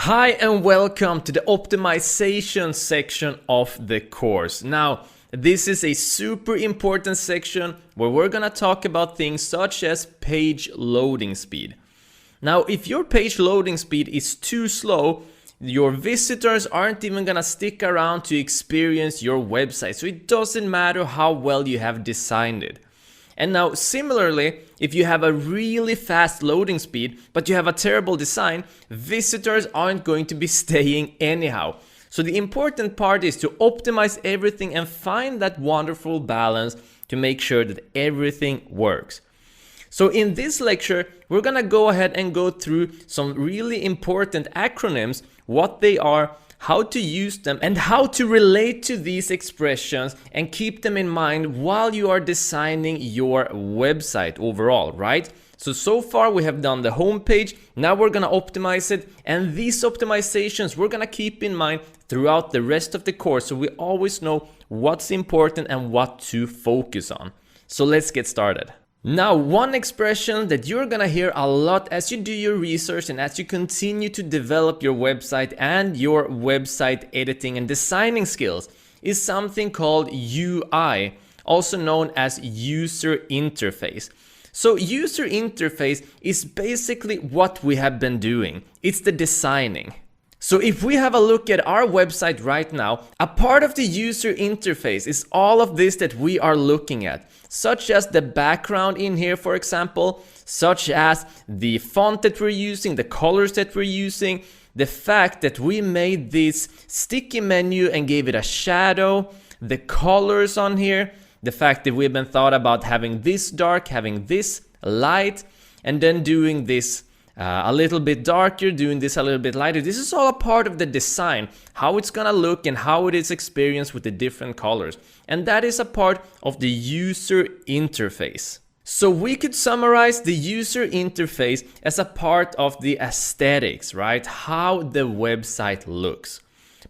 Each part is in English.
Hi and welcome to the optimization section of the course. Now, this is a super important section where we're gonna talk about things such as page loading speed. Now, if your page loading speed is too slow, your visitors aren't even gonna stick around to experience your website. So it doesn't matter how well you have designed it. And now, similarly, if you have a really fast loading speed, but you have a terrible design, visitors aren't going to be staying anyhow. So the important part is to optimize everything and find that wonderful balance to make sure that everything works. So in this lecture, we're gonna go ahead and go through some really important acronyms, what they are, how to use them, and how to relate to these expressions and keep them in mind while you are designing your website overall, right? So far we have done the homepage, now we're gonna optimize it, and these optimizations we're gonna keep in mind throughout the rest of the course so we always know what's important and what to focus on. So let's get started. Now, one expression that you're gonna hear a lot as you do your research and as you continue to develop your website and your website editing and designing skills is something called UI, also known as user interface. So user interface is basically what we have been doing. It's the designing. So if we have a look at our website right now, a part of the user interface is all of this that we are looking at, such as the background in here, for example, such as the font that we're using, the colors that we're using, the fact that we made this sticky menu and gave it a shadow, the colors on here, the fact that we've been thought about having this dark, having this light, and then doing this a little bit darker, doing this a little bit lighter. This is all a part of the design, how it's gonna look and how it is experienced with the different colors. And that is a part of the user interface. So we could summarize the user interface as a part of the aesthetics, right? How the website looks.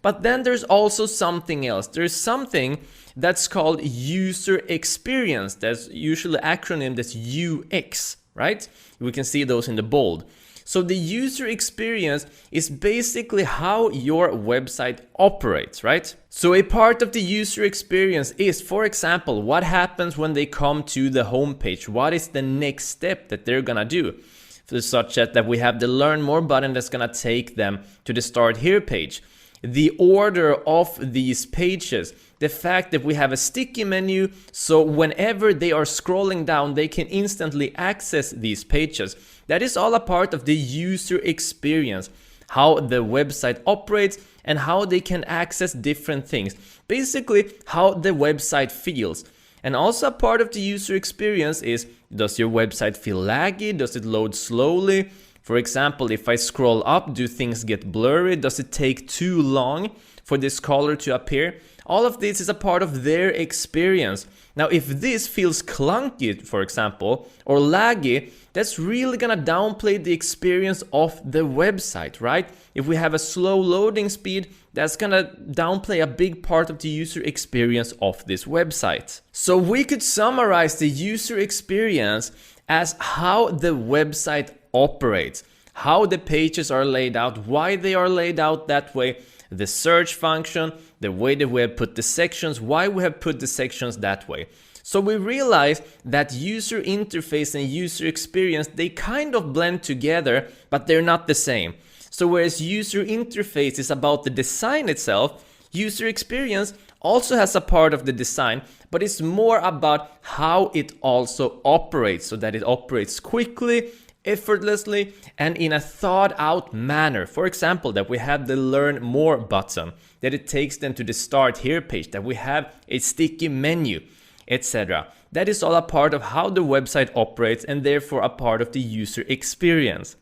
But then there's also something else. There's something that's called user experience. That's usually acronym that's UX, right? We can see those in the bold. So the user experience is basically how your website operates, right? So a part of the user experience is, for example, what happens when they come to the homepage? What is the next step that they're gonna do? Such that we have the Learn More button that's gonna take them to the Start Here page. The order of these pages, the fact that we have a sticky menu, so whenever they are scrolling down, they can instantly access these pages. That is all a part of the user experience, how the website operates and how they can access different things. Basically, how the website feels. And also a part of the user experience is, does your website feel laggy? Does it load slowly? For example, if I scroll up, do things get blurry? Does it take too long for this color to appear? All of this is a part of their experience. Now, if this feels clunky, for example, or laggy, that's really gonna downplay the experience of the website, right? If we have a slow loading speed, that's gonna downplay a big part of the user experience of this website. So we could summarize the user experience as how the website operates, how the pages are laid out, why they are laid out that way, the search function, the way that we have put the sections, why we have put the sections that way. So we realize that user interface and user experience, they kind of blend together, but they're not the same. So whereas user interface is about the design itself, user experience also has a part of the design, but it's more about how it also operates, so that it operates quickly, effortlessly, and in a thought out manner. For example, that we have the Learn More button, that it takes them to the Start Here page, that we have a sticky menu, etc. That is all a part of how the website operates and therefore a part of the user experience.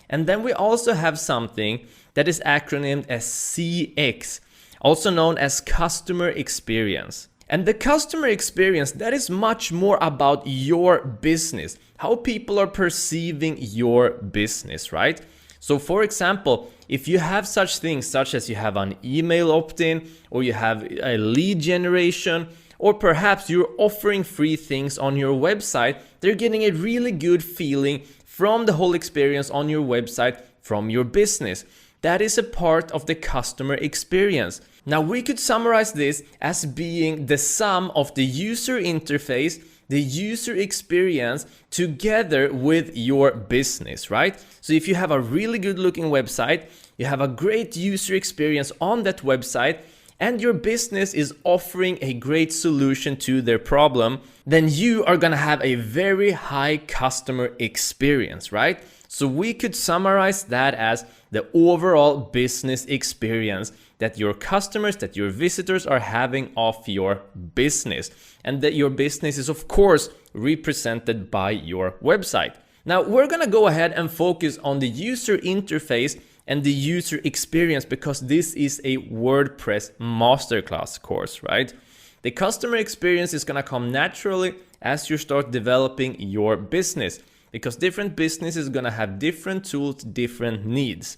And then we also have something that is acronymed as CX, also known as customer experience. And the customer experience, that is much more about your business, how people are perceiving your business, right? So for example, if you have such things such as you have an email opt-in, or you have a lead generation, or perhaps you're offering free things on your website, they're getting a really good feeling from the whole experience on your website from your business. That is a part of the customer experience. Now we could summarize this as being the sum of the user interface, the user experience together with your business, right? So if you have a really good looking website, you have a great user experience on that website, and your business is offering a great solution to their problem, then you are gonna have a very high customer experience, right? So we could summarize that as the overall business experience that your customers, that your visitors are having of your business, and that your business is of course represented by your website. Now we're gonna go ahead and focus on the user interface and the user experience because this is a WordPress masterclass course, right? The customer experience is gonna come naturally as you start developing your business because different businesses are gonna have different tools, different needs.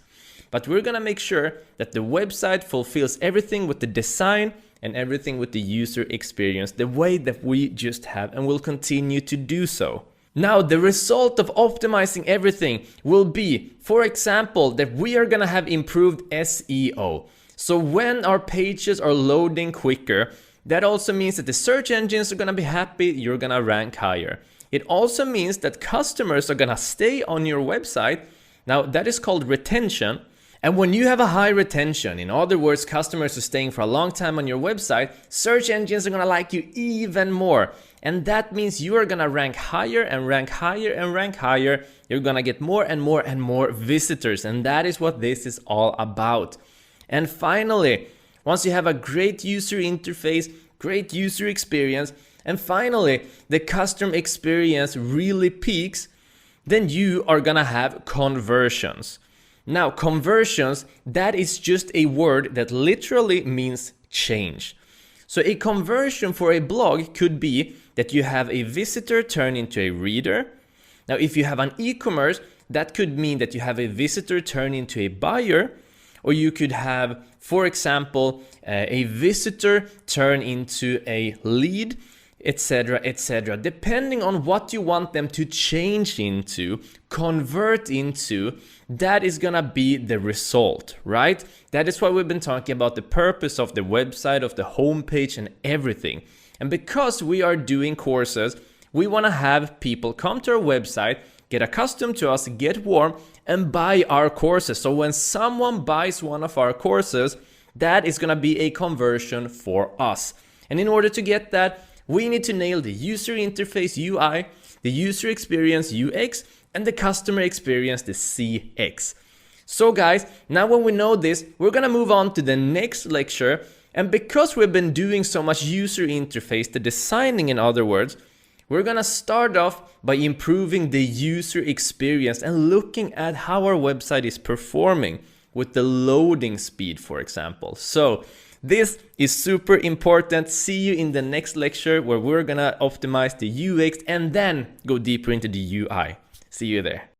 But we're gonna make sure that the website fulfills everything with the design and everything with the user experience the way that we just have and will continue to do so. Now, the result of optimizing everything will be, for example, that we are gonna have improved SEO. So when our pages are loading quicker, that also means that the search engines are gonna be happy, you're gonna rank higher. It also means that customers are gonna stay on your website. Now, that is called retention. And when you have a high retention, in other words, customers are staying for a long time on your website, search engines are gonna like you even more. And that means you are gonna rank higher and rank higher and rank higher. You're gonna get more and more and more visitors. And that is what this is all about. And finally, once you have a great user interface, great user experience, and finally, the customer experience really peaks, then you are gonna have conversions. Now, conversions, that is just a word that literally means change. So a conversion for a blog could be that you have a visitor turn into a reader. Now, if you have an e-commerce, that could mean that you have a visitor turn into a buyer, or you could have, for example, a visitor turn into a lead, etc., etc. Depending on what you want them to change into, convert into, that is gonna be the result, right? That is why we've been talking about the purpose of the website, of the homepage and everything. And because we are doing courses, we wanna have people come to our website, get accustomed to us, get warm, and buy our courses. So when someone buys one of our courses, that is gonna be a conversion for us. And in order to get that, we need to nail the user interface UI, the user experience UX, and the customer experience the CX. So guys, now when we know this, we're gonna move on to the next lecture. And because we've been doing so much user interface, the designing in other words, we're gonna start off by improving the user experience and looking at how our website is performing with the loading speed, for example. So this is super important. See you in the next lecture where we're gonna optimize the UX and then go deeper into the UI. See you there.